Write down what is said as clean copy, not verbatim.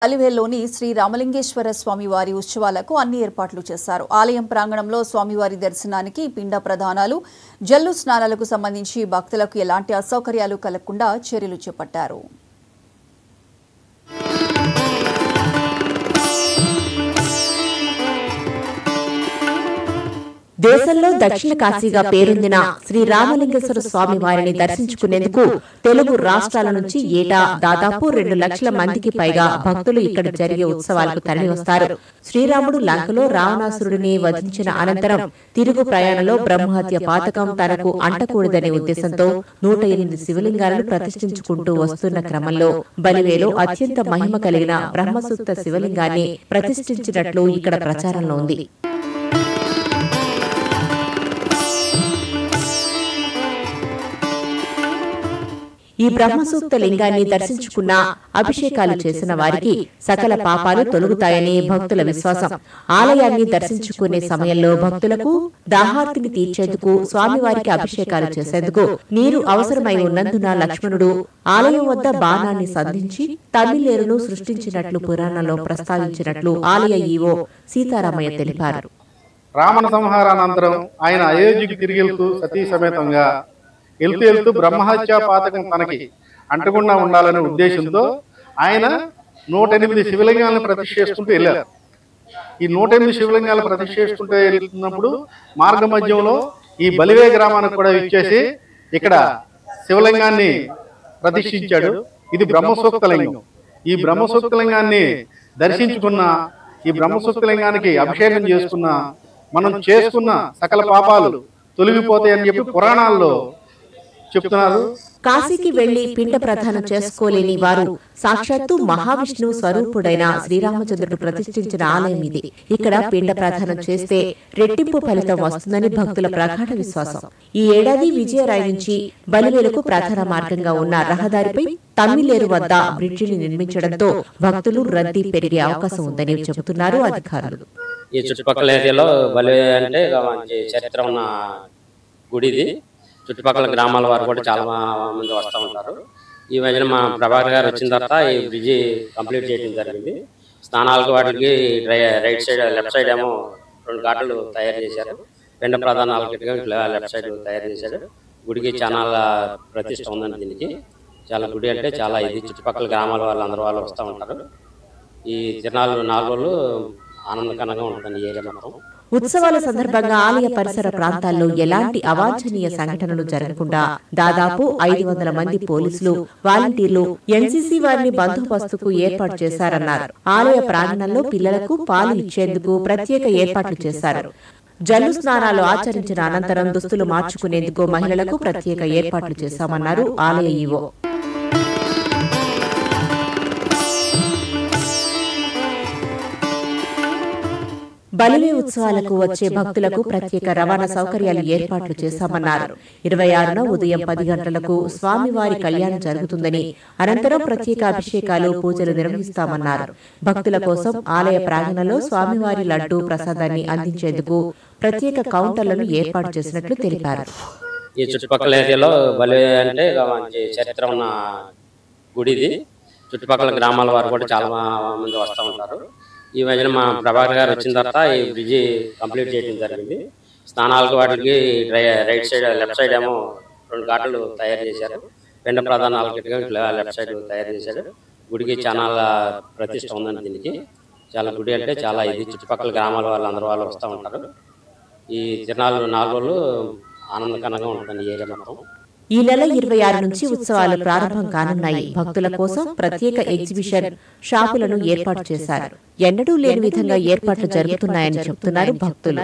అలివేల్లోని శ్రీ రామలింగేశ్వర స్వామివారి ఉత్సవాలకు అన్ని ఏర్పాట్లు చేశారు. ఆలయం ప్రాంగణంలో స్వామివారి దర్శనానికి పిండ ప్రదానాలు, జల్లు స్నానాలకు సంబంధించి భక్తులకు ఎలాంటి అసౌకర్యాలు కలగకుండా చర్యలు చేపట్టారు. దేశంలో దక్షిణ కాశీగా పేరొందిన శ్రీ రామలింగేశ్వర స్వామి వారిని దర్శించుకునేందుకు తెలుగు రాష్ట్రాల నుంచి ఏటా దాదాపు 2 లక్షల మందికి పైగా భక్తులు ఇక్కడ జరిగే ఉత్సవాలకు తరలివస్తారు. శ్రీరాముడు లంకలో రావణాసురుడిని వధించిన అనంతరం తిరుగు ప్రయాణంలో బ్రహ్మహత్య పాతకం తనకు అంటకూడదనే ఉద్దేశంతో 108 శివలింగాలను ప్రతిష్ఠించుకుంటూ వస్తున్న క్రమంలో బలివేలో అత్యంత మహిమ కలిగిన బ్రహ్మసూక్త శివలింగాన్ని ప్రతిష్ఠించినట్లు ఇక్కడ ప్రచారంలో ఉంది. ఈ బ్రహ్మసూక్త లింగాన్ని దర్శించుకున్న, అభిషేకాలు చేసిన వారికి సకల పాపాలు తొలగుతాయని భక్తుల విశ్వాసం. ఆలయాన్ని దర్శించుకునే సమయంలో భక్తులకు దాహార్తిని తీర్చేందుకు, స్వామివారికి అభిషేకాలు చేసేందుకు నీరు అవసరమై ఉన్నందున లక్ష్మణుడు ఆలయం వద్ద బాణాన్ని సంధించి తమిళేరును సృష్టించినట్లు పురాణంలో ప్రస్తావించినట్లు ఆలయ ఈవో సీతారామయ్య తెలిపారు. రావణ సంహారానంతరం ఆయన అయోధ్యకు తిరిగి వెళ్తూ సతీ సమేతంగా వెళ్తూ బ్రహ్మహత్యా పాతకం తనకి అంటకుండా ఉండాలనే ఉద్దేశంతో ఆయన 108 శివలింగాలను ప్రతిష్ఠ చేసుకుంటూ వెళ్ళారు. ఈ 108 శివలింగాలు ప్రతిష్ఠ చేసుకుంటూ వెళ్తున్నప్పుడు మార్గ మధ్యంలో ఈ బలివే గ్రామానికి కూడా ఇచ్చేసి ఇక్కడ శివలింగాన్ని ప్రతిష్ఠించాడు. ఇది బ్రహ్మసూక్త లింగం. ఈ బ్రహ్మసూక్త లింగాన్ని దర్శించుకున్న, ఈ బ్రహ్మసూక్త లింగానికి అభిషేకం చేసుకున్న, మనం చేసుకున్న సకల పాపాలు తొలగిపోతాయని చెప్పి పురాణాల్లో చెప్తున్నారు. కాశీకి వెళ్లి పిండ ప్రదానం చేసుకోలేని వారు సాక్షాత్తు మహావిష్ణువు స్వరూపుడైన శ్రీరామచంద్రుడు ప్రతిష్ఠించిన ఆలయం ఇది. ఇక్కడ పిండ ప్రదానం చేస్తే రెట్టింపు ఫలితం వస్తుందని భక్తుల ప్రగాఢ విశ్వాసం. ఈ ఏడాది విజయరాయ్ నుంచి బలివేలకు ప్రధాన మార్గంగా ఉన్న రహదారిపై తమిళేరు వద్ద బ్రిడ్జిని నిర్మించడంతో భక్తులు రద్దీ పెరిగే అవకాశం ఉందని చెబుతున్నారు అధికారులు. ఈ చుట్టుపక్కల ఏరియాలో బలివే అంటే మంచి చరిత్ర ఉన్న గుడిది. చుట్టుపక్కల గ్రామాల వారు కూడా చాలా మంది వస్తూ ఉంటారు. ఈ మధ్యన మా ప్రభాకర్ గారు వచ్చిన తర్వాత ఈ బ్రిడ్జి కంప్లీట్ చేయడం జరిగింది. స్నానాలకు వాటికి రైట్ సైడ్, లెఫ్ట్ సైడ్ ఏమో 2 ఘాట్లు తయారు చేశారు. పిండ ప్రధానాలకి లెఫ్ట్ సైడ్ తయారు చేశారు. గుడికి చాలా ప్రతిష్ట ఉందండి. దీనికి చాలా గుడి అంటే చాలా ఇది. చుట్టుపక్కల గ్రామాల వాళ్ళు అందరూ వాళ్ళు వస్తూ ఉంటారు. ఈ తిరునాళ్ళు 4 రోజులు ఆనందకరంగా ఉంటుంది ఈ ఏరియా మొత్తం. ఉత్సవాల సందర్భంగా ఆలయ పరిసర ప్రాంతాల్లో ఎలాంటి అవాంఛనీయ సంఘటనలు జరగకుండా దాదాపు 500 మంది పోలీసులు, వాలంటీర్లు, ఎన్సీసీ వారిని బందోబస్తుకు ఏర్పాటు చేశారన్నారు. ఆలయ ప్రాంగణంలో పిల్లలకు పాలు ఇచ్చేందుకు ప్రత్యేక ఏర్పాట్లు చేశారు. జల్లు స్నానాలు ఆచరించిన అనంతరం దుస్తులు మార్చుకునేందుకు మహిళలకు ప్రత్యేక ఏర్పాట్లు చేశామన్నారు ఆలయ ఈవో. బలివే ఉత్సవాలకు వచ్చే భక్తులకు ప్రత్యేక రవాణా సౌకర్యాలు ఏర్పాట్లు చేశామన్నారు. 26న ఉదయం 10 గంటలకు స్వామివారి కళ్యాణం జరుగుతుందని, అనంతరం ప్రత్యేక అభిషేకాలు, పూజలు నిర్వహిస్తామన్నారు. భక్తుల కోసం ఆలయ ప్రాంగణంలో స్వామివారి లడ్డూ ప్రసాదాన్ని అందించేందుకు ప్రత్యేక కౌంటర్లను ఏర్పాటు చేసినట్లు తెలిపారు. ఈ చుట్టుపక్కల ఏరియాలో బలివే అంటే మంచి చరిత్ర ఉన్న గుడిది. చుట్టుపక్కల గ్రామాల వారు కూడా చాలా మంది వస్తూ ఉంటారు. ఈ మధ్యన మా ప్రభాకర్ గారు వచ్చిన తర్వాత ఈ బ్రిడ్జి కంప్లీట్ చేయడం జరిగింది. స్నానాలకు వాటికి రైట్ సైడ్, లెఫ్ట్ సైడ్ ఏమో 2 ఘాట్లు తయారు చేశారు. పిండ ప్రధానాలకి లెఫ్ట్ సైడ్ తయారు చేశారు. గుడికి చాలా ప్రతిష్ట ఉందండి. దీనికి చాలా గుడి అంటే చాలా ఇది. చుట్టుపక్కల గ్రామాల వాళ్ళు అందరూ వాళ్ళు వస్తూ ఉంటారు. ఈ తిరునాళ్ళు 4 రోజులు ఆనందకరంగా ఉంటుంది ఈ ఏరియా మొత్తం. ఈ నెల 26 నుంచి ఉత్సవాలు ప్రారంభం కానున్నాయి. భక్తుల కోసం ప్రత్యేక ఎగ్జిబిషన్ షాపులను ఏర్పాటు చేశారు. ఎన్నడూ లేని విధంగా ఏర్పాట్లు జరుగుతున్నాయని చెబుతున్నారు భక్తులు.